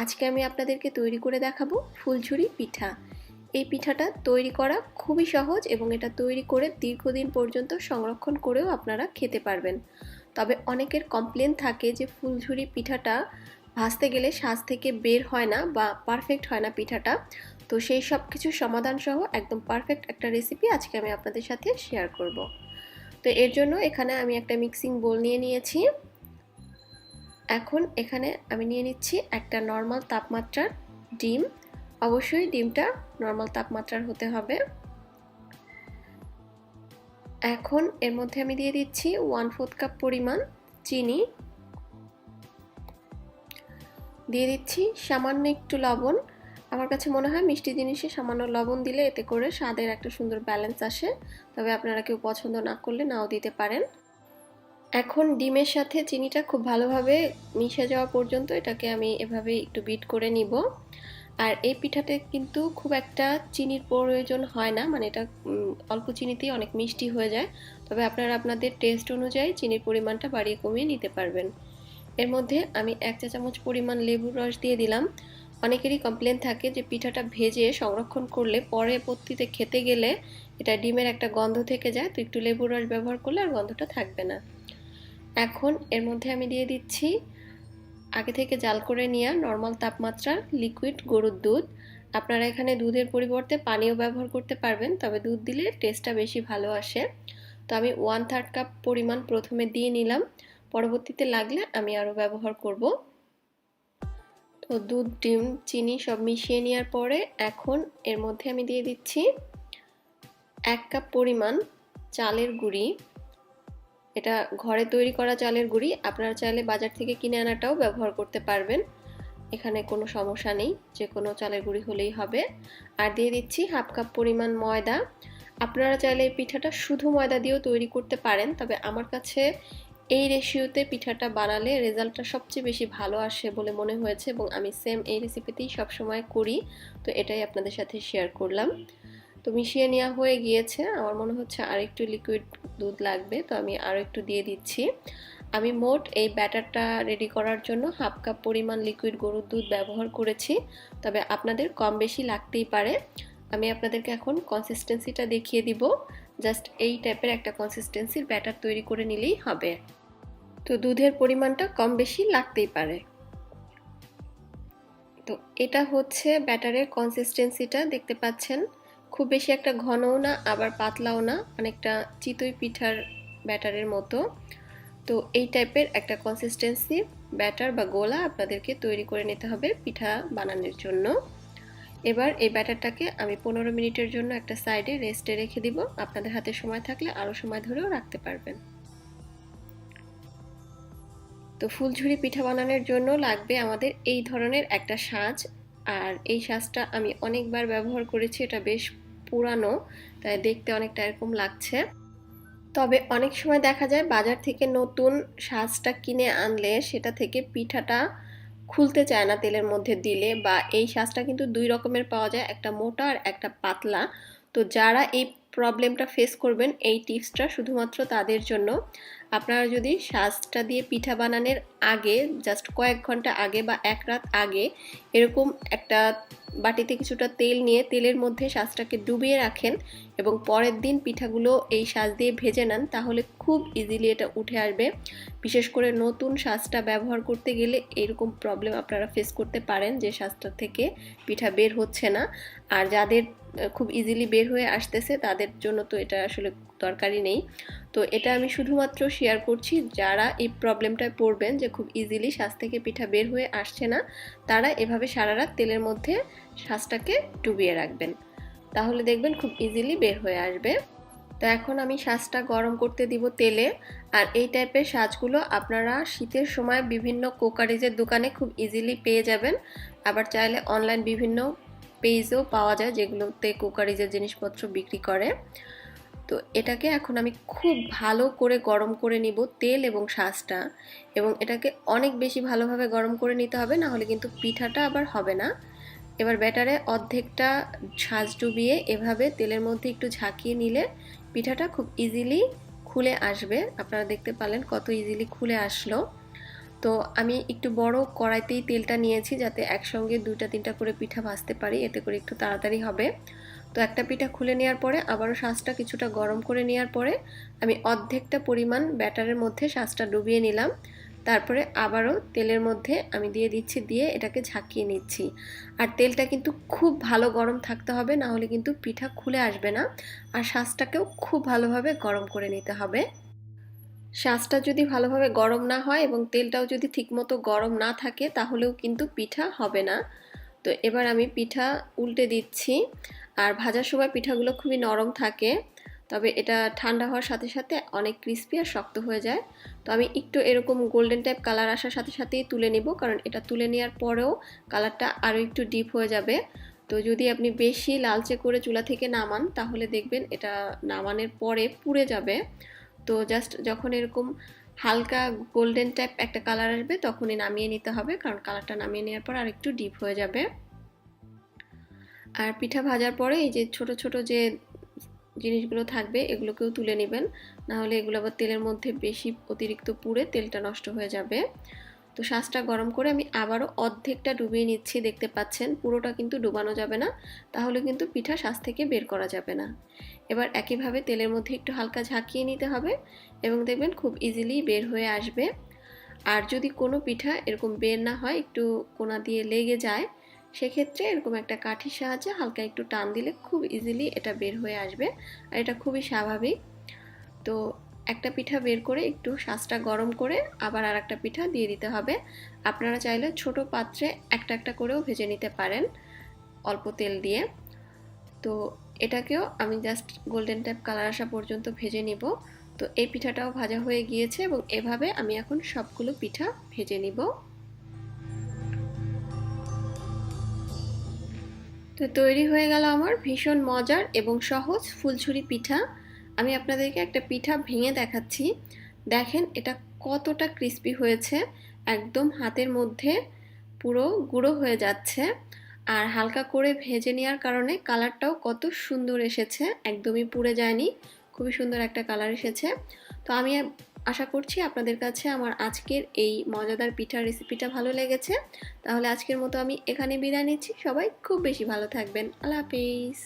আজকে আমি আপনাদেরকে তৈরি করে দেখাবো ফুলঝুরি পিঠা। এই পিঠাটা তৈরি করা খুবই সহজ এবং এটা তৈরি করে দীর্ঘদিন পর্যন্ত সংরক্ষণ করেও আপনারা খেতে পারবেন। তবে অনেকের কমপ্লেন থাকে যে ফুলঝুরি পিঠাটা ভাজতে গেলে সাজ থেকে বের হয় না বা পারফেক্ট হয় না পিঠাটা। তো সেই সব কিছু সমাধান সহ একদম পারফেক্ট একটা রেসিপি আজকে আমি আপনাদের সাথে শেয়ার করব। তো এর জন্য এখানে আমি একটা মিক্সিং বোল নিয়ে নিয়েছি। এখন এখানে আমি নিয়ে নিচ্ছি একটা নর্মাল তাপমাত্রার ডিম। অবশ্যই ডিমটা নর্মাল তাপমাত্রার হতে হবে। এখন এর মধ্যে আমি দিয়ে দিচ্ছি 1/4 কাপ পরিমাণ চিনি, দিয়ে দিচ্ছি সামান্য একটু লবণ। আমার কাছে মনে হয় মিষ্টি জিনিসে সামান্য লবণ দিলে এতে করে স্বাদের একটা সুন্দর ব্যালেন্স আসে, তবে আপনারা কেউ পছন্দ না করলে নাও দিতে পারেন। এখন ডিমের সাথে চিনিটা খুব ভালোভাবে মিশে যাওয়া পর্যন্ত এটাকে আমি এভাবে একটু বিট করে নিব। আর এই পিঠাতে কিন্তু খুব একটা চিনির প্রয়োজন হয় না, মানে এটা অল্প চিনিতেই অনেক মিষ্টি হয়ে যায়। তবে আপনারা আপনাদের টেস্ট অনুযায়ী চিনির পরিমাণটা বাড়িয়ে কমিয়ে নিতে পারবেন। এর মধ্যে আমি 1 চা চামচ পরিমাণ লেবুর রস দিয়ে দিলাম। অনেকেরই কমপ্লেন থাকে যে পিঠাটা ভেজে সংরক্ষণ করলে পরবর্তীতে খেতে গেলে এটা ডিমের একটা গন্ধ থেকে যায়, তো একটু লেবুর রস ব্যবহার করলে আর গন্ধটা থাকবে না। এখন এর মধ্যে আমি দিয়ে দিচ্ছি আগে থেকে জাল করে নেওয়া নর্মাল তাপমাত্রার লিকুইড গরুর দুধ। আপনারা এখানে দুধের পরিবর্তে পানিও ব্যবহার করতে পারবেন, তবে দুধ দিলে টেস্টটা বেশি ভালো আসে। তো আমি 1/3 কাপ পরিমাণ প্রথমে দিয়ে নিলাম, পরবর্তীতে লাগলে আমি আরও ব্যবহার করব। তো দুধ, ডিম, চিনি সব মিশিয়ে নেওয়ার পরে এখন এর মধ্যে আমি দিয়ে দিচ্ছি 1 কাপ পরিমাণ চালের গুঁড়ি। এটা ঘরে তৈরি করা চালের গুঁড়ি, আপনারা চাইলে বাজার থেকে কিনে আনাটাও ব্যবহার করতে পারবেন, এখানে কোনো সমস্যা নেই, যে কোনো চালের গুঁড়ি হলেই হবে। আর দিয়ে দিচ্ছি 1/2 কাপ পরিমাণ ময়দা। আপনারা চাইলে এই পিঠাটা শুধু ময়দা দিয়েও তৈরি করতে পারেন, তবে আমার কাছে এই রেশিওতে পিঠাটা বানালে রেজাল্টটা সবচেয়ে বেশি ভালো আসে বলে মনে হয়েছে এবং আমি সেম এই রেসিপিতেই সবসময় করি, তো এটাই আপনাদের সাথে শেয়ার করলাম। তো মিশিয়ে নেওয়া হয়ে গিয়েছে, আমার মনে হচ্ছে আর একটু লিকুইড দুধ লাগবে, তো আমি আরও একটু দিয়ে দিচ্ছি। আমি মোট এই ব্যাটারটা রেডি করার জন্য 1/2 কাপ পরিমাণ লিকুইড গরুর দুধ ব্যবহার করেছি, তবে আপনাদের কম বেশি লাগতেই পারে। আমি আপনাদেরকে এখন কনসিস্টেন্সিটা দেখিয়ে দিব। জাস্ট এই টাইপের একটা কনসিস্টেন্সির ব্যাটার তৈরি করে নিলেই হবে। তো দুধের পরিমাণটা কম বেশি লাগতেই পারে। তো এটা হচ্ছে ব্যাটারের কনসিস্টেন্সিটা, দেখতে পাচ্ছেন খুব বেশি একটা ঘনও না আবার পাতলাও না, অনেকটা চিতই পিঠার ব্যাটারের মতো। তো এই টাইপের একটা কনসিস্টেন্সি ব্যাটার বা গোলা আপনাদেরকে তৈরি করে নিতে হবে পিঠা বানানোর জন্য। এবার এই ব্যাটারটাকে আমি 15 মিনিটের জন্য একটা সাইডে রেস্টে রেখে দিব। আপনাদের হাতে সময় থাকলে আরও সময় ধরেও রাখতে পারবেন। তো ফুলঝুরি পিঠা বানানোর জন্য লাগবে আমাদের এই ধরনের একটা সাজ, আর এই সাজটা আমি অনেকবার ব্যবহার করেছি, এটা বেশ পুরানো, তাই দেখতে অনেকটা এরকম লাগছে। তবে অনেক সময় দেখা যায় বাজার থেকে নতুন সাজটা কিনে আনলে সেটা থেকে পিঠাটা খুলতে চায় না তেলের মধ্যে দিলে, বা এই সাজটা কিন্তু দুই রকমের পাওয়া যায়, একটা মোটা আর একটা পাতলা। তো যারা এই প্রবলেমটা ফেস করবেন এই টিপসটা শুধুমাত্র তাদের জন্য। আপনারা যদি সাজটা দিয়ে পিঠা বানানোর আগে জাস্ট কয়েক ঘন্টা আগে বা 1 রাত আগে এরকম একটা বাটিতে কিছুটা তেল নিয়ে তেলের মধ্যে সাজটাকে ডুবিয়ে রাখেন এবং পরের দিন পিঠাগুলো এই সাজ দিয়ে ভেজে নেন, তাহলে খুব ইজিলি এটা উঠে আসবে। বিশেষ করে নতুন সাজটা ব্যবহার করতে গেলে এরকম প্রবলেম আপনারা ফেস করতে পারেন যে সাজটা থেকে পিঠা বের হচ্ছে না। আর যাদের খুব ইজিলি বের হয়ে আসতেছে তাদের জন্য তো এটা আসলে দরকারই নেই। তো এটা আমি শুধুমাত্র শেয়ার করছি যারা এই প্রবলেমটায় পড়বেন যে খুব ইজিলি সাজ থেকে পিঠা বের হয়ে আসছে না, তারা এভাবে সারা রাত তেলের মধ্যে সাজটাকে ডুবিয়ে রাখবেন, তাহলে দেখবেন খুব ইজিলি বের হয়ে আসবে। তো এখন আমি সাজটা গরম করতে দিব তেলে। আর এই টাইপের সাজগুলো আপনারা শীতের সময় বিভিন্ন কোকারিজের দোকানে খুব ইজিলি পেয়ে যাবেন, আবার চাইলে অনলাইন বিভিন্ন পেজেও পাওয়া যায় যেগুলোতে কোকারিজের জিনিসপত্র বিক্রি করে। তো এটাকে এখন আমি খুব ভালো করে গরম করে নিব তেল এবং সাজটা, এবং এটাকে অনেক বেশি ভালোভাবে গরম করে নিতে হবে, না হলে কিন্তু পিঠাটা আবার হবে না। এবার ব্যাটারে অর্ধেকটা সাজ ডুবিয়ে এভাবে তেলের মধ্যে একটু ঝাঁকিয়ে নিলে পিঠাটা খুব ইজিলি খুলে আসবে। আপনারা দেখতে পারলেন কত ইজিলি খুলে আসলো। তো আমি একটু বড় কড়াইতেই তেলটা নিয়েছি যাতে একসঙ্গে 2-3টা করে পিঠা ভাজতে পারি, এতে করে একটু তাড়াতাড়ি হবে। তো একটা পিঠা খুলে নেওয়ার পরে আবারও শাঁসটা কিছুটা গরম করে নেওয়ার পরে আমি অর্ধেকটা পরিমাণ ব্যাটারের মধ্যে শাঁসটা ডুবিয়ে নিলাম। তারপরে আবারও তেলের মধ্যে আমি দিয়ে দিচ্ছি, দিয়ে এটাকে ঝাঁকিয়ে নিচ্ছি। আর তেলটা কিন্তু খুব ভালো গরম থাকতে হবে, না হলে কিন্তু পিঠা খুলে আসবে না। আর শাঁসটাকেও খুব ভালোভাবে গরম করে নিতে হবে। শাঁসটা যদি ভালোভাবে গরম না হয় এবং তেলটাও যদি ঠিকমতো গরম না থাকে তাহলেও কিন্তু পিঠা হবে না। তো এবার আমি পিঠা উল্টে দিচ্ছি। আর ভাজার সময় পিঠাগুলো খুবই নরম থাকে, তবে এটা ঠান্ডা হওয়ার সাথে সাথে অনেক ক্রিস্পি আর শক্ত হয়ে যায়। তো আমি একটু এরকম গোল্ডেন টাইপ কালার আসার সাথে সাথেই তুলে নিব, কারণ এটা তুলে নেওয়ার পরেও কালারটা আরও একটু ডিপ হয়ে যাবে। তো যদি আপনি বেশি লালচে করে চুলা থেকে নামান তাহলে দেখবেন এটা নামানোর পরে পুড়ে যাবে। তো জাস্ট যখন এরকম হালকা গোল্ডেন টাইপ একটা কালার আসবে তখনই নামিয়ে নিতে হবে, কারণ কালারটা নামিয়ে নেওয়ার পর আর একটু ডিপ হয়ে যাবে। আর পিঠা ভাজার পরে এই যে ছোট ছোট যে জিনিসগুলো থাকবে এগুলোকেও তুলে নেবেন, না হলে এগুলো আবার তেলের মধ্যে বেশি অতিরিক্ত পুড়ে তেলটা নষ্ট হয়ে যাবে। তো শাঁসটা গরম করে আমি আবারও অর্ধেকটা ডুবিয়ে নিচ্ছি, দেখতে পাচ্ছেন পুরোটা কিন্তু ডুবানো যাবে না, তাহলে কিন্তু পিঠা শাঁস থেকে বের করা যাবে না। এবার একইভাবে তেলের মধ্যে একটু হালকা ঝাঁকিয়ে নিতে হবে এবং দেখবেন খুব ইজিলি বের হয়ে আসবে। আর যদি কোনো পিঠা এরকম বের না হয়, একটু কোনা দিয়ে লেগে যায়, সেক্ষেত্রে এরকম একটা কাঠির সাহায্যে হালকা একটু টান দিলে খুব ইজিলি এটা বের হয়ে আসবে। আর এটা খুবই স্বাভাবিক। তো একটা পিঠা বের করে একটু শাঁসটা গরম করে আবার আর একটা পিঠা দিয়ে দিতে হবে। আপনারা চাইলে ছোট পাত্রে একটা একটা করেও ভেজে নিতে পারেন অল্প তেল দিয়ে। তো এটাকেও আমি জাস্ট গোল্ডেন টাইপ কালার আসা পর্যন্ত ভেজে নিব। তো এই পিঠাটাও ভাজা হয়ে গিয়েছে এবং এভাবে আমি এখন সবগুলো পিঠা ভেজে নিব। তো তৈরি হয়ে গেল আমার ভীষণ মজার এবং সহজ ফুলঝুরি পিঠা। আমি আপনাদেরকে একটা পিঠা ভেঙে দেখাচ্ছি। দেখেন এটা কতটা ক্রিস্পি হয়েছে, একদম হাতের মধ্যে পুরো গুঁড়ো হয়ে যাচ্ছে। আর হালকা করে ভেজে নেওয়ার কারণে কালারটাও কত সুন্দর এসেছে, একদমই পুড়ে যায়নি, খুবই সুন্দর একটা কালার এসেছে। তো আমি আশা করছি আপনাদের কাছে আমার আজকের এই মজাদার পিঠার রেসিপিটা ভালো লেগেছে। তাহলে আজকের মতো আমি এখানে বিদায় নিচ্ছি। সবাই খুব বেশি ভালো থাকবেন। আল্লাহ হাফিজ।